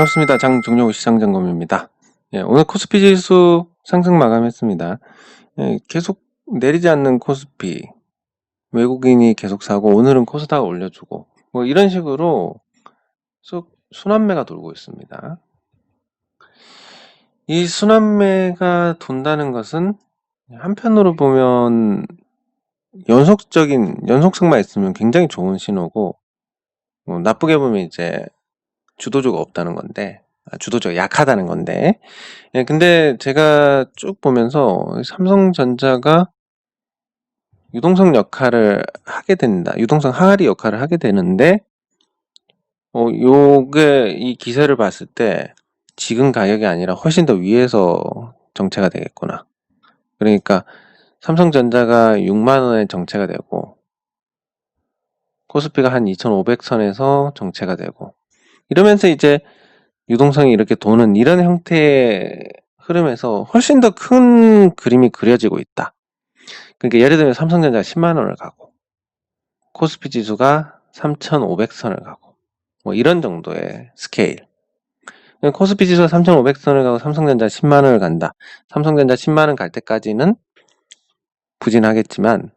반갑습니다. 장종료 시장점검입니다. 오늘 코스피 지수 상승 마감했습니다. 계속 내리지 않는 코스피, 외국인이 계속 사고 오늘은 코스닥 올려주고 뭐 이런 식으로 쭉 순환매가 돌고 있습니다. 이 순환매가 돈다는 것은 한편으로 보면 연속성만 있으면 굉장히 좋은 신호고, 나쁘게 보면 이제 주도주가 없다는 건데, 주도주가 약하다는 건데, 근데 제가 쭉 보면서 삼성전자가 유동성 역할을 하게 된다. 유동성 항아리 역할을 하게 되는데, 요게 이 기세를 봤을 때 지금 가격이 아니라 훨씬 더 위에서 정체가 되겠구나. 그러니까 삼성전자가 6만원에 정체가 되고 코스피가 한 2500선에서 정체가 되고, 이러면서 이제 유동성이 이렇게 도는 이런 형태의 흐름에서 훨씬 더 큰 그림이 그려지고 있다. 그러니까 예를 들면 삼성전자가 10만원을 가고 코스피 지수가 3500선을 가고 뭐 이런 정도의 스케일. 코스피 지수가 3500선을 가고 삼성전자 10만원을 간다. 삼성전자 10만원 갈 때까지는 부진하겠지만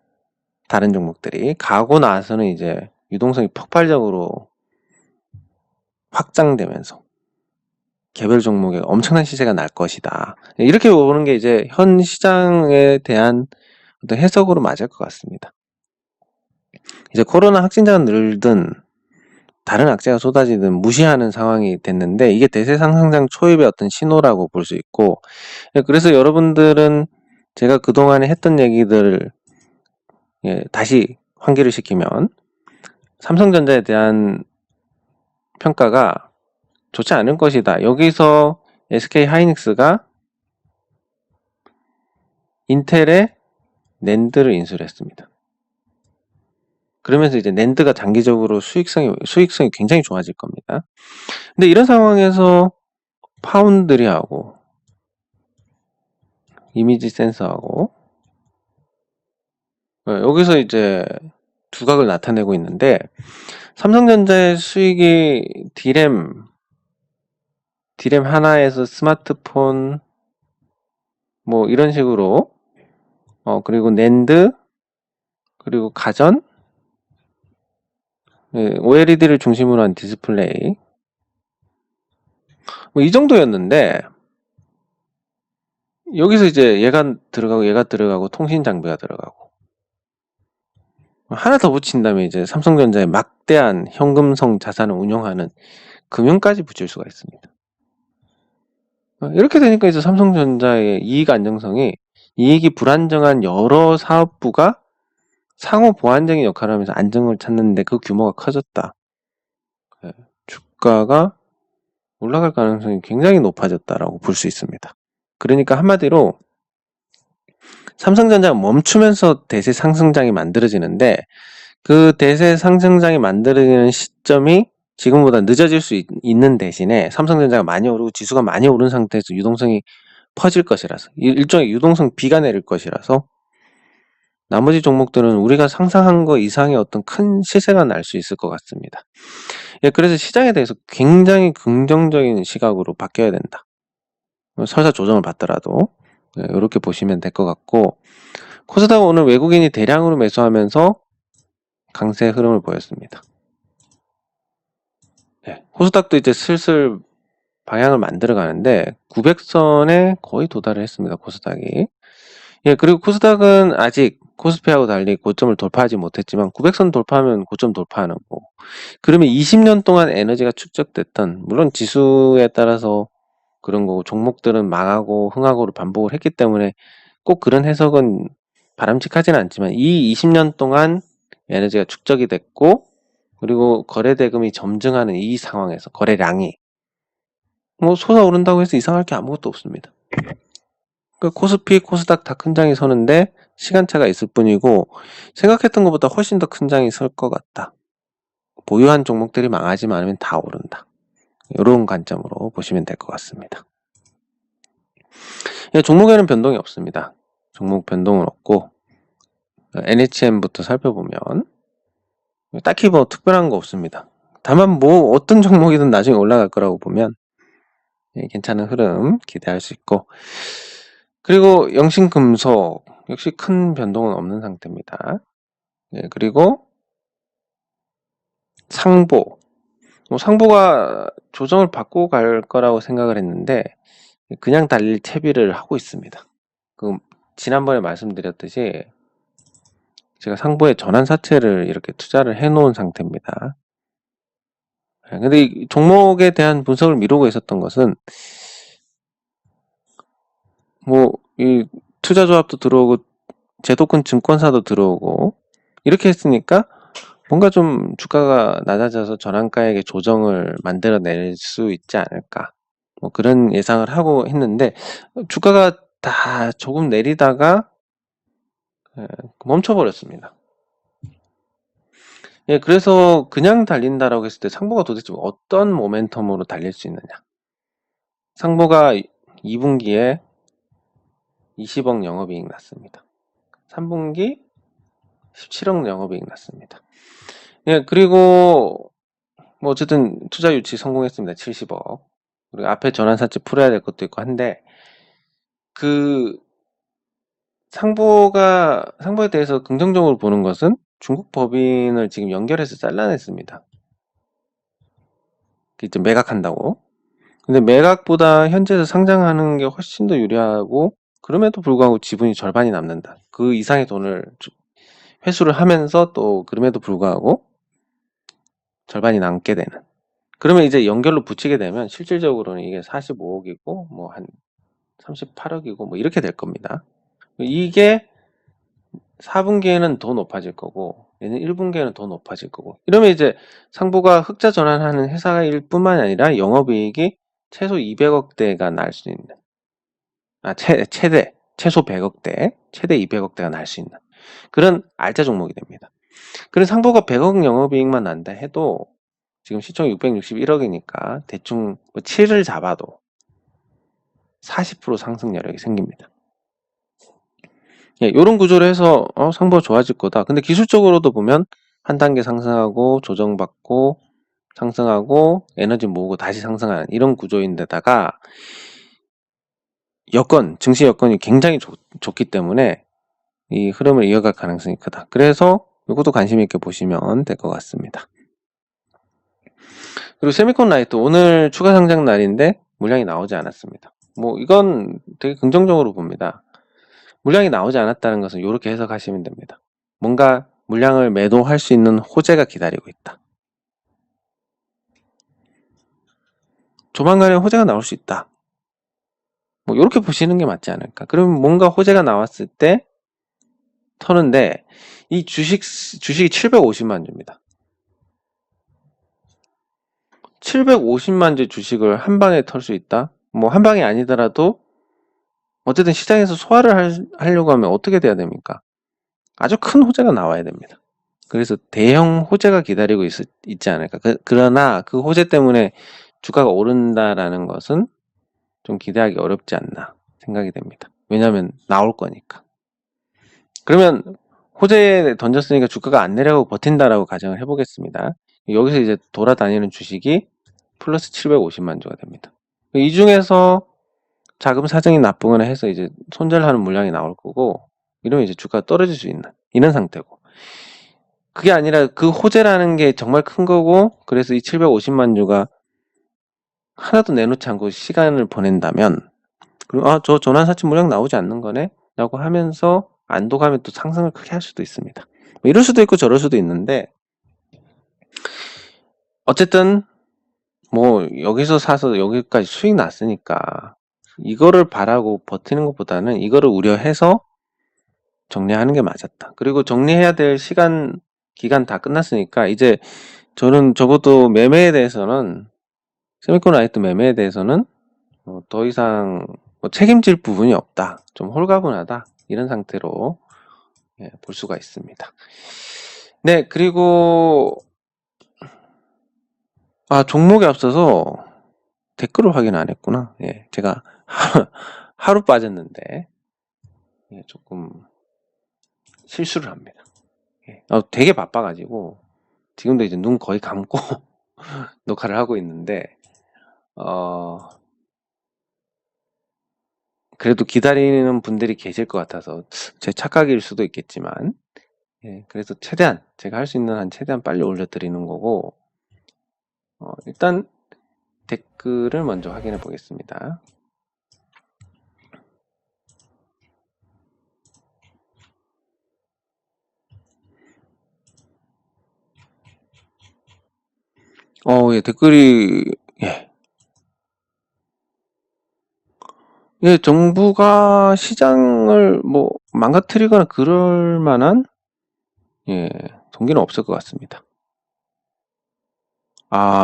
다른 종목들이 가고 나서는 이제 유동성이 폭발적으로 확장되면서 개별 종목에 엄청난 시세가 날 것이다. 이렇게 보는 게 이제 현 시장에 대한 어떤 해석으로 맞을 것 같습니다. 이제 코로나 확진자가 늘든 다른 악재가 쏟아지든 무시하는 상황이 됐는데, 이게 대세 상승장 초입의 어떤 신호라고 볼 수 있고, 그래서 여러분들은 제가 그동안에 했던 얘기들을 다시 환기를 시키면 삼성전자에 대한 평가가 좋지 않을 것이다. 여기서 SK 하이닉스가 인텔의 낸드를 인수를 했습니다. 그러면서 이제 낸드가 장기적으로 수익성이 굉장히 좋아질 겁니다. 근데 이런 상황에서 파운드리하고 이미지 센서하고 여기서 이제 두각을 나타내고 있는데, 삼성전자의 수익이 디램 하나에서 스마트폰 뭐 이런 식으로, 그리고 낸드, 그리고 가전, OLED를 중심으로 한 디스플레이, 뭐 이 정도였는데, 여기서 이제 얘가 들어가고 통신 장비가 들어가고 하나 더 붙인다면 이제 삼성전자의 막대한 현금성 자산을 운용하는 금융까지 붙일 수가 있습니다. 이렇게 되니까 이제 삼성전자의 이익 안정성이, 이익이 불안정한 여러 사업부가 상호 보완적인 역할을 하면서 안정을 찾는데 그 규모가 커졌다. 주가가 올라갈 가능성이 굉장히 높아졌다라고 볼 수 있습니다. 그러니까 한마디로 삼성전자가 멈추면서 대세 상승장이 만들어지는데, 그 대세 상승장이 만들어지는 시점이 지금보다 늦어질 수 있는 대신에 삼성전자가 많이 오르고 지수가 많이 오른 상태에서 유동성이 퍼질 것이라서, 일종의 유동성 비가 내릴 것이라서 나머지 종목들은 우리가 상상한 거 이상의 어떤 큰 시세가 날 수 있을 것 같습니다. 그래서 시장에 대해서 굉장히 긍정적인 시각으로 바뀌어야 된다. 설사 조정을 받더라도 이렇게 보시면 될 것 같고, 코스닥은 오늘 외국인이 대량으로 매수하면서 강세 흐름을 보였습니다. 코스닥도 이제 슬슬 방향을 만들어 가는데 900선에 거의 도달을 했습니다. 코스닥이. 그리고 코스닥은 아직 코스피하고 달리 고점을 돌파하지 못했지만 900선 돌파하면 고점 돌파하는 거. 그러면 20년 동안 에너지가 축적됐던, 물론 지수에 따라서 그런 거고 종목들은 망하고 흥하고를 반복을 했기 때문에 꼭 그런 해석은 바람직하지는 않지만, 이 20년 동안 에너지가 축적이 됐고 그리고 거래 대금이 점증하는 이 상황에서 거래량이 뭐 솟아오른다고 해서 이상할 게 아무것도 없습니다. 코스피, 코스닥 다 큰 장이 서는데 시간차가 있을 뿐이고, 생각했던 것보다 훨씬 더 큰 장이 설 것 같다. 보유한 종목들이 망하지 않으면 다 오른다. 이런 관점으로 보시면 될 것 같습니다. 종목에는 변동이 없습니다. 종목 변동은 없고, NHN부터 살펴보면 딱히 뭐 특별한 거 없습니다. 다만 뭐 어떤 종목이든 나중에 올라갈 거라고 보면 예, 괜찮은 흐름 기대할 수 있고, 그리고 영신금속 역시 큰 변동은 없는 상태입니다. 예, 그리고 상보, 상보가 조정을 받고 갈 거라고 생각을 했는데 그냥 달릴 채비를 하고 있습니다. 지난번에 말씀드렸듯이 제가 상보에 전환사채를 이렇게 투자를 해 놓은 상태입니다. 근데 이 종목에 대한 분석을 미루고 있었던 것은 이 투자조합도 들어오고 제도권 증권사도 들어오고 이렇게 했으니까 뭔가 좀 주가가 낮아져서 전환가액의 조정을 만들어낼 수 있지 않을까, 그런 예상을 하고 했는데 주가가 다 조금 내리다가 멈춰버렸습니다. 예, 그래서 그냥 달린다라고 했을 때 상보가 도대체 어떤 모멘텀으로 달릴 수 있느냐. 상보가 2분기에 20억 영업이익 났습니다. 3분기 17억 영업이익 났습니다. 예, 그리고 어쨌든 투자 유치 성공했습니다. 70억. 그리고 앞에 전환사채 풀어야 될 것도 있고 한데, 상보에 대해서 긍정적으로 보는 것은 중국 법인을 지금 연결해서 잘라냈습니다. 이제 매각한다고. 근데 매각보다 현재에서 상장하는 게 훨씬 더 유리하고, 그럼에도 불구하고 지분이 절반이 남는다. 그 이상의 돈을 회수를 하면서 또 그럼에도 불구하고 절반이 남게 되는. 그러면 이제 연결로 붙이게 되면 실질적으로는 이게 45억이고 한 38억이고 이렇게 될 겁니다. 이게 4분기에는 더 높아질 거고 얘는 1분기에는 더 높아질 거고, 이러면 이제 상보가 흑자 전환하는 회사일 뿐만 아니라 영업이익이 최소 200억대가 날 수 있는, 최소 100억대, 최대 200억대가 날 수 있는 그런 알짜 종목이 됩니다. 그래서 상보가 100억 영업이익만 난다 해도 지금 시총이 661억이니까 대충 7을 잡아도 40% 상승 여력이 생깁니다. 예, 이런 구조로 해서 상보가 좋아질 거다. 근데 기술적으로도 보면 한 단계 상승하고 조정받고 상승하고 에너지 모으고 다시 상승하는 이런 구조인데다가 증시 여건이 굉장히 좋기 때문에 이 흐름을 이어갈 가능성이 크다. 그래서 이것도 관심 있게 보시면 될 것 같습니다. 그리고 세미콘 라이트 오늘 추가 상장 날인데 물량이 나오지 않았습니다. 이건 되게 긍정적으로 봅니다. 물량이 나오지 않았다는 것은 이렇게 해석하시면 됩니다. 뭔가 물량을 매도할 수 있는 호재가 기다리고 있다. 조만간에 호재가 나올 수 있다. 이렇게 보시는 게 맞지 않을까. 그러면 뭔가 호재가 나왔을 때 터는데 이 주식이 750만 주입니다. 750만 주 주식을 한 방에 털 수 있다? 한 방이 아니더라도 어쨌든 시장에서 소화를 하려고 하면 어떻게 돼야 됩니까? 아주 큰 호재가 나와야 됩니다. 그래서 대형 호재가 기다리고 있지 않을까. 그러나 그 호재 때문에 주가가 오른다라는 것은 좀 기대하기 어렵지 않나 생각이 됩니다. 왜냐하면 나올 거니까. 그러면 호재에 던졌으니까 주가가 안 내려가고 버틴다라고 가정을 해보겠습니다. 여기서 이제 돌아다니는 주식이 플러스 750만 주가 됩니다. 이 중에서 자금 사정이 나쁘거나 해서 이제 손절하는 물량이 나올 거고, 이러면 이제 주가가 떨어질 수 있는 이런 상태고, 그게 아니라 그 호재라는 게 정말 큰 거고, 그래서 이 750만 주가 하나도 내놓지 않고 시간을 보낸다면, 그리고 저 전환사채 물량 나오지 않는 거네? 라고 하면서 안도감에 또 상승을 크게 할 수도 있습니다. 이럴 수도 있고 저럴 수도 있는데, 어쨌든 여기서 사서 여기까지 수익 났으니까 이거를 바라고 버티는 것보다는 이거를 우려해서 정리하는 게 맞았다. 그리고 정리해야 될 기간 다 끝났으니까 이제 저는 적어도 매매에 대해서는, 세미콘 라이트 매매에 대해서는 더 이상 책임질 부분이 없다. 좀 홀가분하다. 이런 상태로 볼 수가 있습니다. 네, 그리고 종목에 앞서서 댓글을 확인 안 했구나. 예, 제가 하루 빠졌는데 조금 실수를 합니다. 되게 바빠가지고 지금도 이제 눈 거의 감고 녹화를 하고 있는데 그래도 기다리는 분들이 계실 것 같아서 제 착각일 수도 있겠지만, 예, 그래서 최대한 제가 할 수 있는 한 최대한 빨리 올려드리는 거고, 일단 댓글을 먼저 확인해 보겠습니다. 예, 댓글이, 예. 예, 정부가 시장을 뭐 망가뜨리거나 그럴 만한, 예, 동기는 없을 것 같습니다.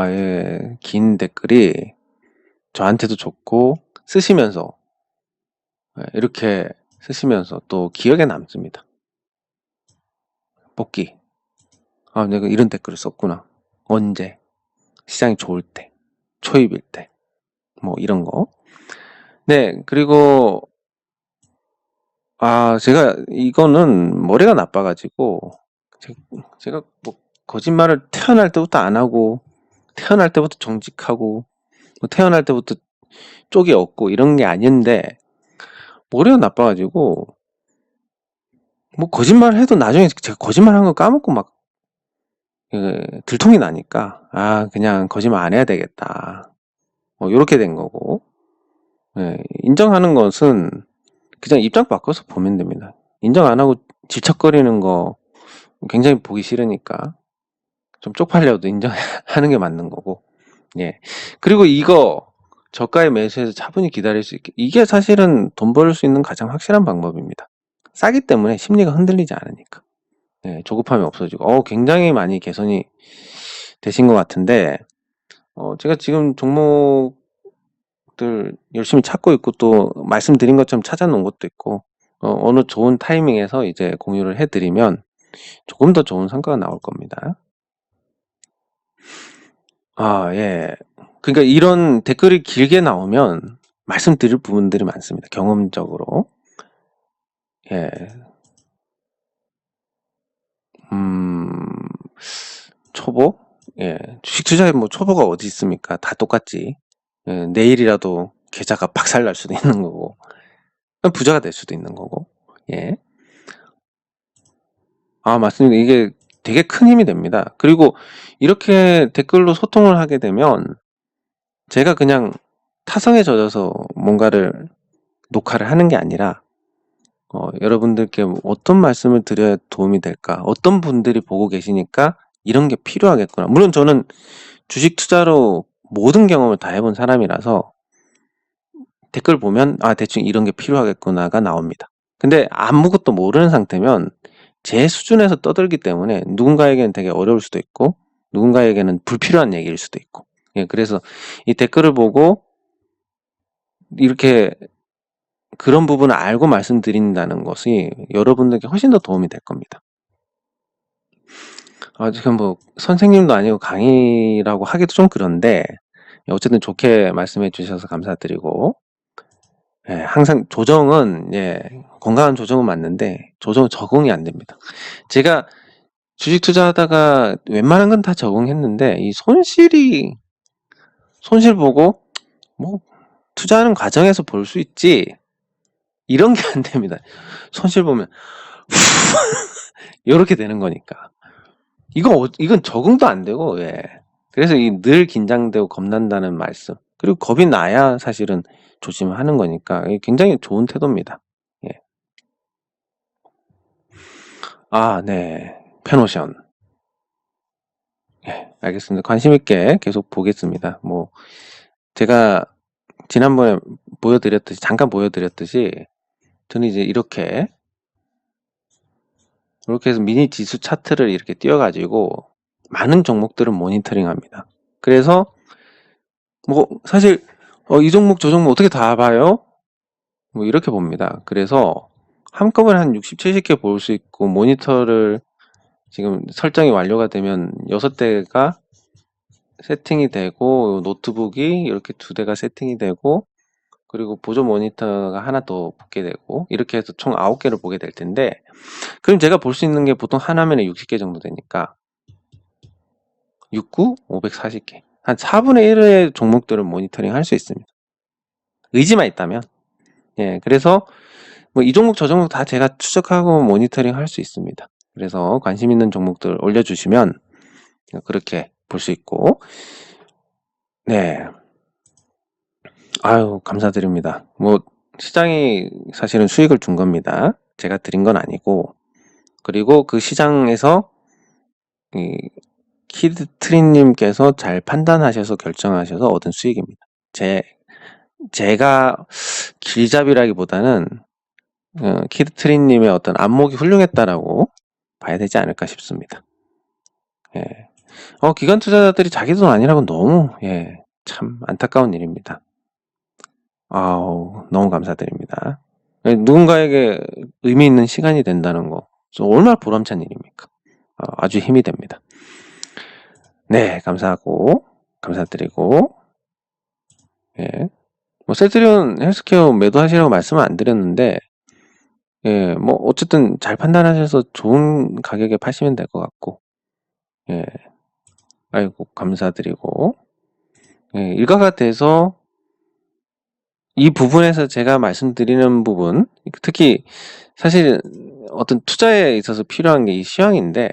예, 긴 댓글이 저한테도 좋고, 쓰시면서, 예, 이렇게 쓰시면서 또 기억에 남습니다. 뽑기. 내가 이런 댓글을 썼구나. 언제? 시장이 좋을 때, 초입일 때, 뭐 이런 거. 네, 그리고 제가 이거는 머리가 나빠가지고 제가 뭐 거짓말을 태어날 때부터 안 하고 태어날 때부터 정직하고 뭐 태어날 때부터 쪽이 없고 이런 게 아닌데 머리가 나빠가지고 뭐 거짓말을 해도 나중에 제가 거짓말한 거 까먹고 막 들통이 나니까 그냥 거짓말 안 해야 되겠다. 이렇게 된 거고, 예, 인정하는 것은 그냥 입장 바꿔서 보면 됩니다. 인정 안 하고 질척거리는 거 굉장히 보기 싫으니까 좀 쪽팔려도 인정하는 게 맞는 거고, 예. 그리고 이거 저가에 매수해서 차분히 기다릴 수 있게, 이게 사실은 돈 벌 수 있는 가장 확실한 방법입니다. 싸기 때문에 심리가 흔들리지 않으니까. 예, 조급함이 없어지고, 굉장히 많이 개선이 되신 것 같은데, 제가 지금 종목들 열심히 찾고 있고 또 말씀드린 것처럼 찾아놓은 것도 있고, 어느 좋은 타이밍에서 이제 공유를 해드리면 조금 더 좋은 성과가 나올 겁니다. 예. 그러니까 이런 댓글이 길게 나오면 말씀드릴 부분들이 많습니다. 경험적으로. 예. 초보? 예. 주식 투자에 뭐 초보가 어디 있습니까? 다 똑같지. 예, 내일이라도 계좌가 박살날 수도 있는 거고, 부자가 될 수도 있는 거고, 예. 맞습니다. 이게 되게 큰 힘이 됩니다. 그리고 이렇게 댓글로 소통을 하게 되면 제가 그냥 타성에 젖어서 뭔가를 녹화를 하는 게 아니라 여러분들께 어떤 말씀을 드려야 도움이 될까? 어떤 분들이 보고 계시니까 이런 게 필요하겠구나. 물론 저는 주식 투자로 모든 경험을 다 해본 사람이라서 댓글 보면 대충 이런 게 필요하겠구나가 나옵니다. 근데 아무것도 모르는 상태면 제 수준에서 떠들기 때문에 누군가에게는 되게 어려울 수도 있고 누군가에게는 불필요한 얘기일 수도 있고, 예, 그래서 이 댓글을 보고 이렇게 그런 부분을 알고 말씀드린다는 것이 여러분들께 훨씬 더 도움이 될 겁니다. 지금 뭐 선생님도 아니고 강의라고 하기도 좀 그런데 어쨌든 좋게 말씀해 주셔서 감사드리고, 예, 항상 조정은, 예, 건강한 조정은 맞는데 조정은 적응이 안 됩니다. 제가 주식 투자하다가 웬만한 건 다 적응했는데 이 손실 보고 뭐 투자하는 과정에서 볼 수 있지 이런 게 안 됩니다. 손실 보면 이렇게 되는 거니까 이건 적응도 안 되고, 예. 그래서 늘 긴장되고 겁난다는 말씀, 그리고 겁이 나야 사실은 조심하는 거니까 이게 굉장히 좋은 태도입니다. 예. 네. 페노션. 예, 알겠습니다. 관심 있게 계속 보겠습니다. 뭐 제가 지난번에 잠깐 보여드렸듯이 저는 이제 이렇게 해서 미니 지수 차트를 이렇게 띄워가지고 많은 종목들을 모니터링합니다. 그래서 뭐 사실 이 종목 저 종목 어떻게 다 봐요? 뭐 이렇게 봅니다. 그래서 한꺼번에 한 60, 70개 볼 수 있고, 모니터를 지금 설정이 완료가 되면 6대가 세팅이 되고, 노트북이 이렇게 2대가 세팅이 되고, 그리고 보조 모니터가 하나 더 붙게 되고, 이렇게 해서 총 9개를 보게 될 텐데, 그럼 제가 볼 수 있는 게 보통 한 화면에 60개 정도 되니까 69, 540개. 한 4분의 1의 종목들을 모니터링 할 수 있습니다. 의지만 있다면. 그래서 뭐 이 종목 저 종목 다 제가 추적하고 모니터링 할 수 있습니다. 그래서 관심 있는 종목들 올려주시면 그렇게 볼 수 있고, 네. 아유, 감사드립니다. 뭐, 시장이 사실은 수익을 준 겁니다. 제가 드린 건 아니고, 그리고 그 시장에서 이 키드트리님께서 잘 판단하셔서 결정하셔서 얻은 수익입니다. 제가 길잡이라기보다는 키드트리님의 어떤 안목이 훌륭했다라고 봐야 되지 않을까 싶습니다. 기관 투자자들이 자기 돈 아니라고 너무 참 안타까운 일입니다. 아우, 너무 감사드립니다. 누군가에게 의미 있는 시간이 된다는 거 얼마나 보람찬 일입니까? 아주 힘이 됩니다. 네, 감사하고 감사드리고, 뭐 셀트리온 헬스케어 매도하시라고 말씀은 안 드렸는데, 뭐 어쨌든 잘 판단하셔서 좋은 가격에 파시면 될 것 같고, 아이고 감사드리고, 일가가 돼서 이 부분에서 제가 말씀드리는 부분, 특히 사실 어떤 투자에 있어서 필요한 게 이 시황인데,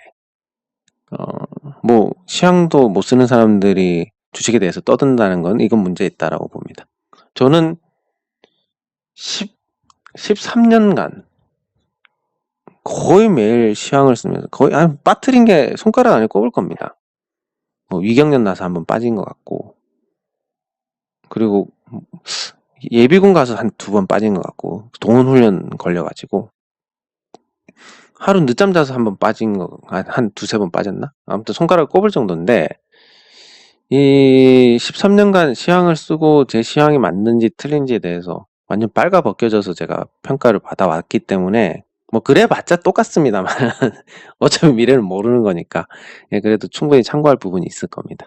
뭐 시황도 못 쓰는 사람들이 주식에 대해서 떠든다는 건 이건 문제 있다라고 봅니다. 저는 13년간 거의 매일 시황을 쓰면서 거의 빠뜨린 게 손가락 안에 꼽을 겁니다. 뭐 위경련 나서 한번 빠진 것 같고, 그리고 예비군 가서 한 2번 빠진 것 같고, 동원훈련 걸려가지고 하루 늦잠 자서 한번 빠진 거, 한 2-3번 빠졌나? 아무튼 손가락 꼽을 정도인데, 이 13년간 시황을 쓰고 제 시황이 맞는지 틀린지에 대해서 완전 빨가 벗겨져서 제가 평가를 받아왔기 때문에, 뭐 그래 봤자 똑같습니다만 어차피 미래는 모르는 거니까 그래도 충분히 참고할 부분이 있을 겁니다.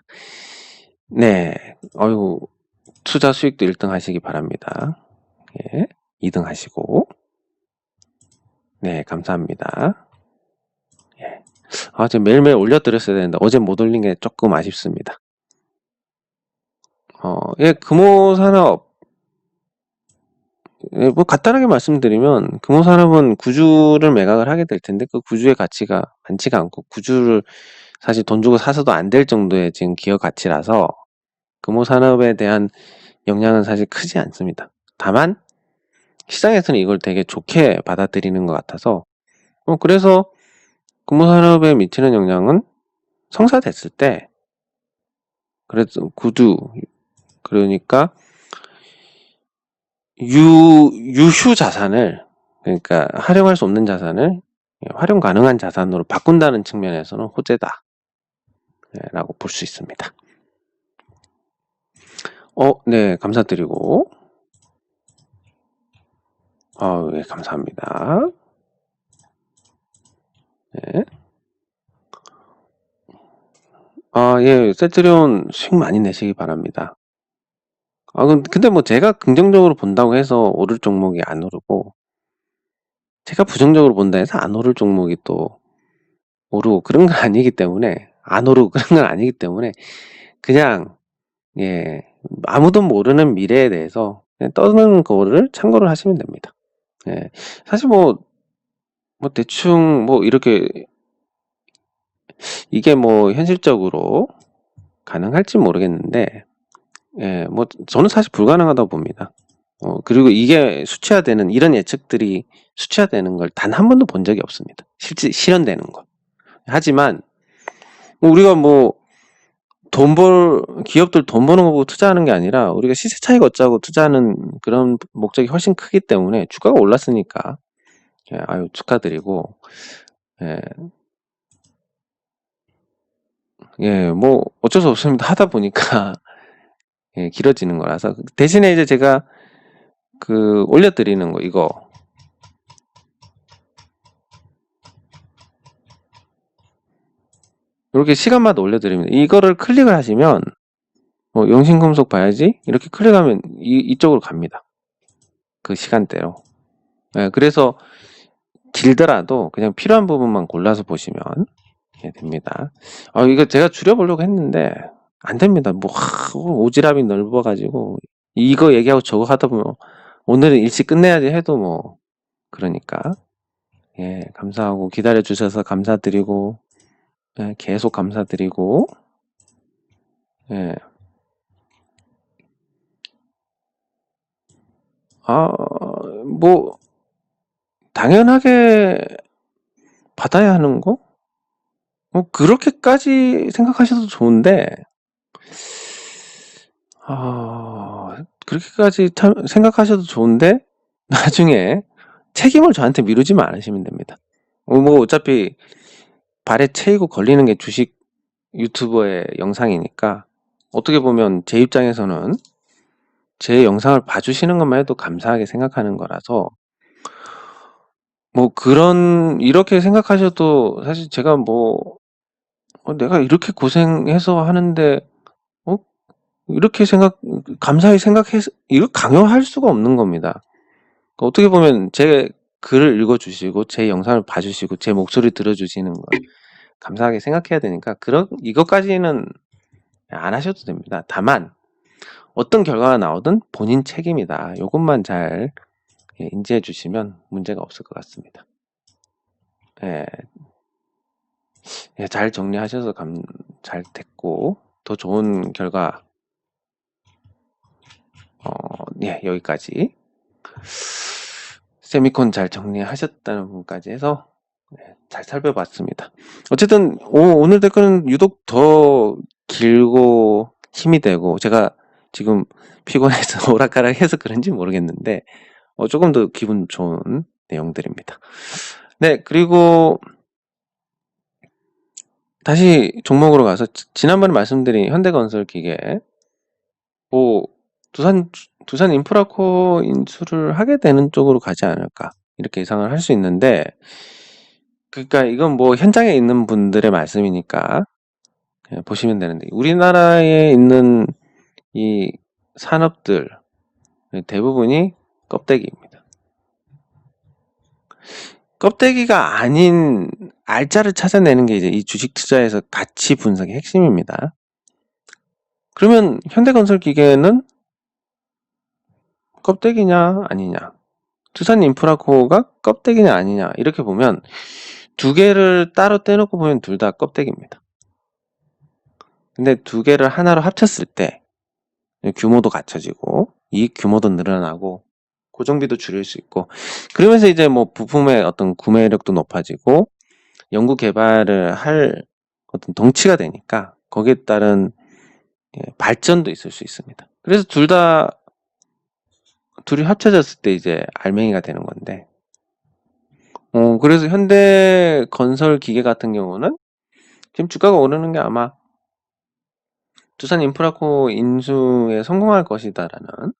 네, 어휴, 투자 수익도 1등 하시기 바랍니다. 2등 하시고, 네, 감사합니다. 제가 매일매일 올려드렸어야 되는데 어제 못 올린 게 조금 아쉽습니다. 금호산업, 뭐 간단하게 말씀드리면 금호산업은 구주를 매각을 하게 될 텐데 그 구주의 가치가 많지가 않고, 구주를 사실 돈 주고 사서도 안 될 정도의 지금 기업 가치라서 금호산업에 대한 영향은 사실 크지 않습니다. 다만 시장에서는 이걸 되게 좋게 받아들이는 것 같아서, 그래서 금호산업에 미치는 영향은 성사됐을 때, 그래도 구주, 그러니까 유휴 자산을, 그러니까 활용할 수 없는 자산을 활용 가능한 자산으로 바꾼다는 측면에서는 호재다 라고 볼 수 있습니다. 네, 감사드리고, 네, 감사합니다. 네. 셀트리온 수익 많이 내시기 바랍니다. 근데 뭐 제가 긍정적으로 본다고 해서 오를 종목이 안 오르고, 제가 부정적으로 본다 해서 안 오를 종목이 또 오르고 그런 건 아니기 때문에, 안 오르고 그런 건 아니기 때문에, 그냥 아무도 모르는 미래에 대해서 그냥 떠드는 거를 참고를 하시면 됩니다. 사실 뭐 대충 뭐 이렇게 이게 뭐 현실적으로 가능할지 모르겠는데, 뭐 저는 사실 불가능하다고 봅니다. 그리고 이게 수치화되는, 이런 예측들이 수치화되는 걸 단 한 번도 본 적이 없습니다. 실제 실현되는 거. 하지만 우리가 뭐 기업들 돈 버는 거 보고 투자하는 게 아니라 우리가 시세 차익 얻자고 투자하는 그런 목적이 훨씬 크기 때문에 주가가 올랐으니까 아유 축하드리고, 뭐 어쩔 수 없습니다. 하다 보니까 길어지는 거라서. 대신에 이제 제가 올려드리는 거, 이거 이렇게 시간마다 올려드립니다. 이거를 클릭을 하시면 영신금속 봐야지 이렇게 클릭하면 이쪽으로 갑니다. 그 시간대로. 그래서 길더라도 그냥 필요한 부분만 골라서 보시면 됩니다. 이거 제가 줄여보려고 했는데 안 됩니다. 뭐 오지랖이 넓어가지고 이거 얘기하고 저거 하다 보면 오늘은 일찍 끝내야지 해도 뭐 그러니까 예, 감사하고 기다려 주셔서 감사드리고 예, 계속 감사드리고 예. 뭐 당연하게 받아야 하는 거? 뭐 그렇게까지 생각하셔도 좋은데 그렇게까지 생각하셔도 좋은데 나중에 책임을 저한테 미루지만 않으시면 됩니다. 뭐 어차피 발에 채이고 걸리는 게 주식 유튜버의 영상이니까 어떻게 보면 제 입장에서는 제 영상을 봐주시는 것만 해도 감사하게 생각하는 거라서 뭐 이렇게 생각하셔도 사실 제가 뭐 내가 이렇게 고생해서 하는데 이렇게 감사히 생각해서 이거 강요할 수가 없는 겁니다. 어떻게 보면 제 글을 읽어주시고 제 영상을 봐주시고 제 목소리 들어주시는 거 감사하게 생각해야 되니까 이것까지는 안 하셔도 됩니다. 다만 어떤 결과가 나오든 본인 책임이다. 이것만 잘 인지해 주시면 문제가 없을 것 같습니다. 예, 잘 정리하셔서 잘 됐고 더 좋은 결과 예, 여기까지 세미콘 잘 정리하셨다는 분까지 해서 잘 살펴봤습니다. 어쨌든 오늘 댓글은 유독 더 길고 힘이 되고 제가 지금 피곤해서 오락가락해서 그런지 모르겠는데 조금 더 기분 좋은 내용들입니다. 네, 그리고 다시 종목으로 가서 지난번에 말씀드린 현대건설 기계 뭐 두산 인프라코어 인수를 하게 되는 쪽으로 가지 않을까 이렇게 예상을 할 수 있는데 그러니까 이건 뭐 현장에 있는 분들의 말씀이니까 그냥 보시면 되는데 우리나라에 있는 이 산업들 대부분이 껍데기입니다. 껍데기가 아닌 알짜를 찾아내는 게 이제 이 주식 투자에서 가치 분석의 핵심입니다. 그러면 현대건설 기계는 껍데기냐 아니냐, 두산 인프라코어가 껍데기냐 아니냐 이렇게 보면 두 개를 따로 떼놓고 보면 둘 다 껍데기입니다. 근데 두 개를 하나로 합쳤을 때 규모도 갖춰지고 이익 규모도 늘어나고 고정비도 줄일 수 있고 그러면서 이제 뭐 부품의 어떤 구매력도 높아지고 연구 개발을 할 어떤 덩치가 되니까 거기에 따른 발전도 있을 수 있습니다. 그래서 둘이 합쳐졌을 때 이제 알맹이가 되는 건데 그래서 현대 건설 기계 같은 경우는 지금 주가가 오르는 게 아마 두산 인프라코 인수에 성공할 것이다라는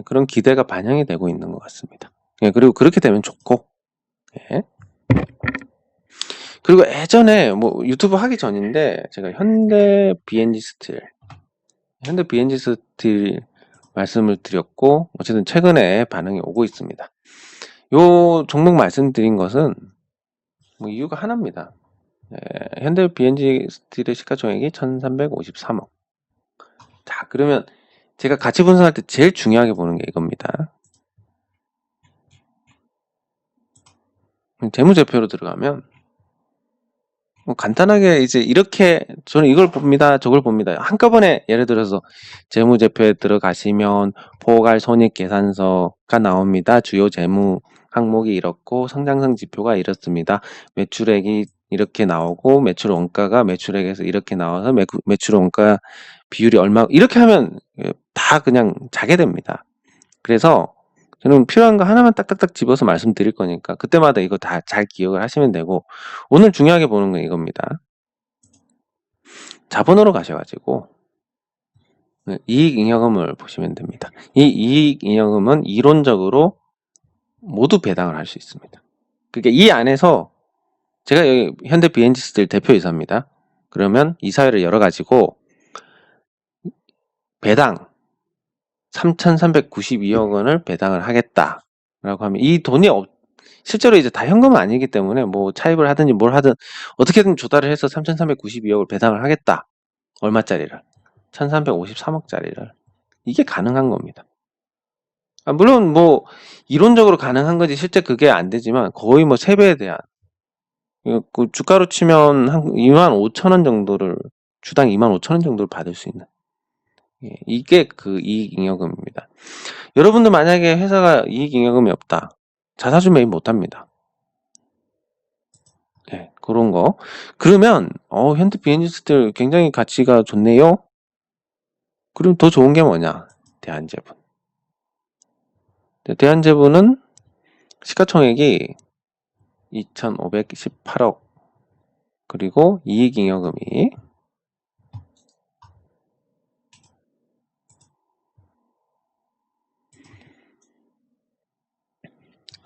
그런 기대가 반영이 되고 있는 것 같습니다. 그리고 그렇게 되면 좋고 그리고 예전에 뭐 유튜브 하기 전인데 제가 현대 BNG 스틸 말씀을 드렸고 어쨌든 최근에 반응이 오고 있습니다. 요 종목 말씀드린 것은 뭐 이유가 하나입니다. 현대 BNG 스틸의 시가총액이 1353억. 자, 그러면 제가 가치 분석할 때 제일 중요하게 보는 게 이겁니다. 재무제표로 들어가면 뭐 간단하게 이제 이렇게 저는 이걸 봅니다. 저걸 봅니다. 한꺼번에 예를 들어서 재무제표에 들어가시면 포괄 손익계산서가 나옵니다. 주요 재무 항목이 이렇고 성장성 지표가 이렇습니다. 매출액이 이렇게 나오고 매출 원가가 매출액에서 이렇게 나와서 매출 원가 비율이 얼마 이렇게 하면 다 그냥 자게 됩니다. 그래서 저는 필요한 거 하나만 딱딱딱 집어서 말씀드릴 거니까 그때마다 이거 다 잘 기억을 하시면 되고 오늘 중요하게 보는 건 이겁니다. 자본으로 가셔가지고 이익잉여금을 보시면 됩니다. 이 이익잉여금은 이론적으로 모두 배당을 할 수 있습니다. 그러니까 이 안에서 제가 여기 현대 BNG 스틸 대표이사입니다. 그러면 이사회를 열어가지고 배당 3,392억 원을 배당을 하겠다라고 하면 이 돈이 실제로 이제 다 현금은 아니기 때문에 뭐 차입을 하든지 뭘 하든 어떻게든 조달을 해서 3,392억을 배당을 하겠다. 얼마짜리를? 1,353억짜리를. 이게 가능한 겁니다. 물론 뭐 이론적으로 가능한 거지 실제 그게 안 되지만 거의 뭐 3배에 대한 그 주가로 치면 한 25,000원 정도를 주당 25,000원 정도를 받을 수 있는 이게 그 이익잉여금입니다. 여러분도 만약에 회사가 이익잉여금이 없다. 자사주 매입 못합니다. 네, 그런 거. 그러면 현대 비엔지스틸 굉장히 가치가 좋네요. 그럼 더 좋은 게 뭐냐? 대한제분. 대한제분은 시가총액이 2,518억 그리고 이익잉여금이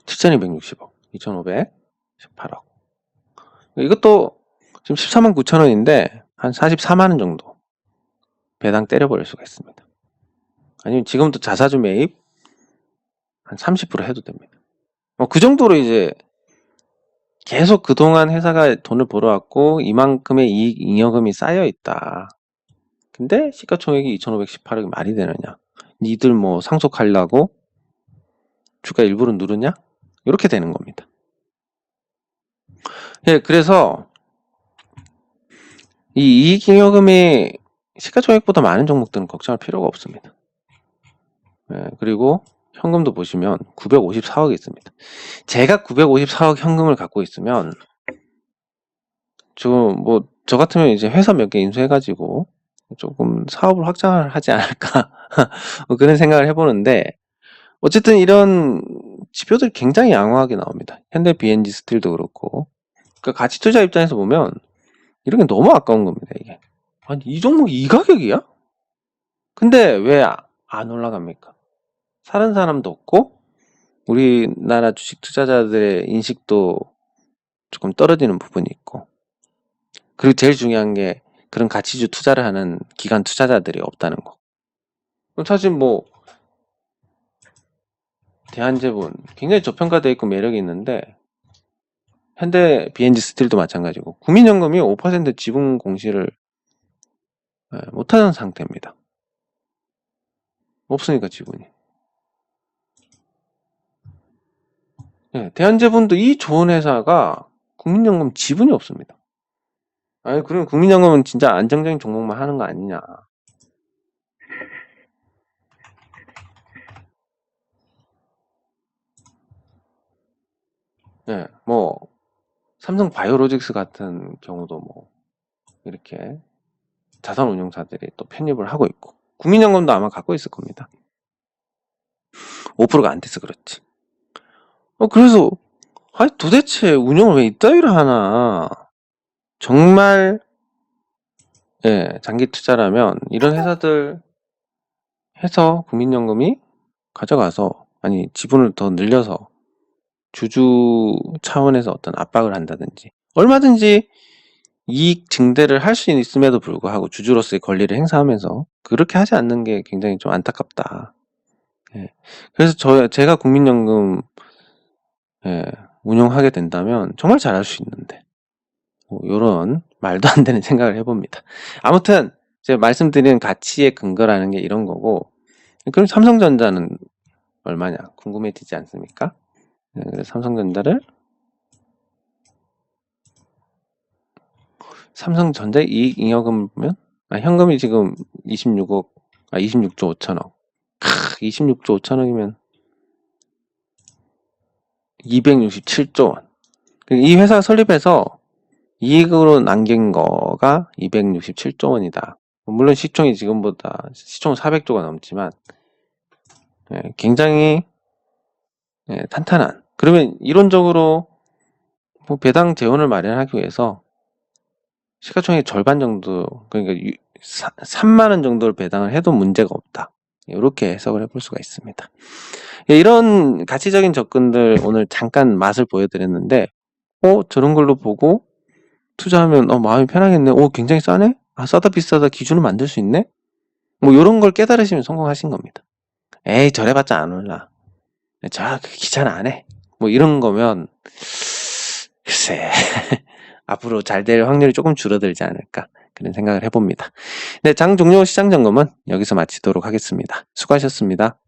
7,260억 2,518억 이것도 지금 14만 9천원인데 한 44만원 정도 배당 때려버릴 수가 있습니다. 아니면 지금부터 자사주 매입 한 30% 해도 됩니다. 그 정도로 이제 계속 그동안 회사가 돈을 벌어왔고 이만큼의 이익 잉여금이 쌓여있다. 근데 시가총액이 2,518억이 말이 되느냐? 니들 뭐 상속하려고 주가 일부러 누르냐? 이렇게 되는 겁니다. 예, 그래서 이 이익잉여금이 시가총액보다 많은 종목들은 걱정할 필요가 없습니다. 예, 그리고 현금도 보시면 954억이 있습니다. 제가 954억 현금을 갖고 있으면 저 같으면 이제 회사 몇 개 인수해가지고 조금 사업을 확장을 하지 않을까 그런 생각을 해보는데 어쨌든 이런 지표들이 굉장히 양호하게 나옵니다. 현대 BNG 스틸도 그렇고 그러니까 가치 투자 입장에서 보면 이런 게 너무 아까운 겁니다. 이게 아니 이 종목 이 가격이야? 근데 왜 안 올라갑니까? 사는 사람도 없고 우리나라 주식 투자자들의 인식도 조금 떨어지는 부분이 있고 그리고 제일 중요한 게 그런 가치주 투자를 하는 기관 투자자들이 없다는 거. 사실 뭐 대한제분 굉장히 저평가되어 있고 매력이 있는데 현대 BNG 스틸도 마찬가지고 국민연금이 5% 지분 공시를 못하는 상태입니다. 없으니까 지분이. 대한제분도 이 좋은 회사가 국민연금 지분이 없습니다. 아니 그럼 국민연금은 진짜 안정적인 종목만 하는 거 아니냐. 뭐 삼성 바이오로직스 같은 경우도 뭐 이렇게 자산운용사들이 또 편입을 하고 있고 국민연금도 아마 갖고 있을 겁니다. 5%가 안 돼서 그렇지. 그래서 아니 도대체 운영을 왜 이따위로 하나. 정말 장기 투자라면 이런 회사들 해서 국민연금이 가져가서 아니 지분을 더 늘려서 주주 차원에서 어떤 압박을 한다든지 얼마든지 이익 증대를 할 수 있음에도 불구하고 주주로서의 권리를 행사하면서 그렇게 하지 않는 게 굉장히 좀 안타깝다. 그래서 제가 국민연금 운영하게 된다면 정말 잘할 수 있는데 요런 말도 안 되는 생각을 해봅니다. 아무튼 제가 말씀드리는 가치의 근거라는 게 이런 거고 그럼 삼성전자는 얼마냐 궁금해지지 않습니까? 그래서 삼성전자의 이익잉여금 보면 현금이 지금 26조 5천억 26조 5천억이면 267조 원. 이 회사가 설립해서 이익으로 남긴 거가 267조 원이다. 물론 시총이 지금보다 시총 400조가 넘지만 굉장히 탄탄한. 그러면 이론적으로 뭐 배당 재원을 마련하기 위해서 시가총액 절반 정도 그러니까 3만원 정도를 배당을 해도 문제가 없다. 이렇게 해석을 해볼 수가 있습니다. 이런 가치적인 접근들 오늘 잠깐 맛을 보여드렸는데 저런 걸로 보고 투자하면 마음이 편하겠네. 굉장히 싸네? 싸다 비싸다 기준을 만들 수 있네? 뭐 이런 걸 깨달으시면 성공하신 겁니다. 에이 저래봤자 안 올라. 귀찮아 안 해. 뭐 이런 거면 글쎄 앞으로 잘 될 확률이 조금 줄어들지 않을까 그런 생각을 해봅니다. 네, 장 종료 시장 점검은 여기서 마치도록 하겠습니다. 수고하셨습니다.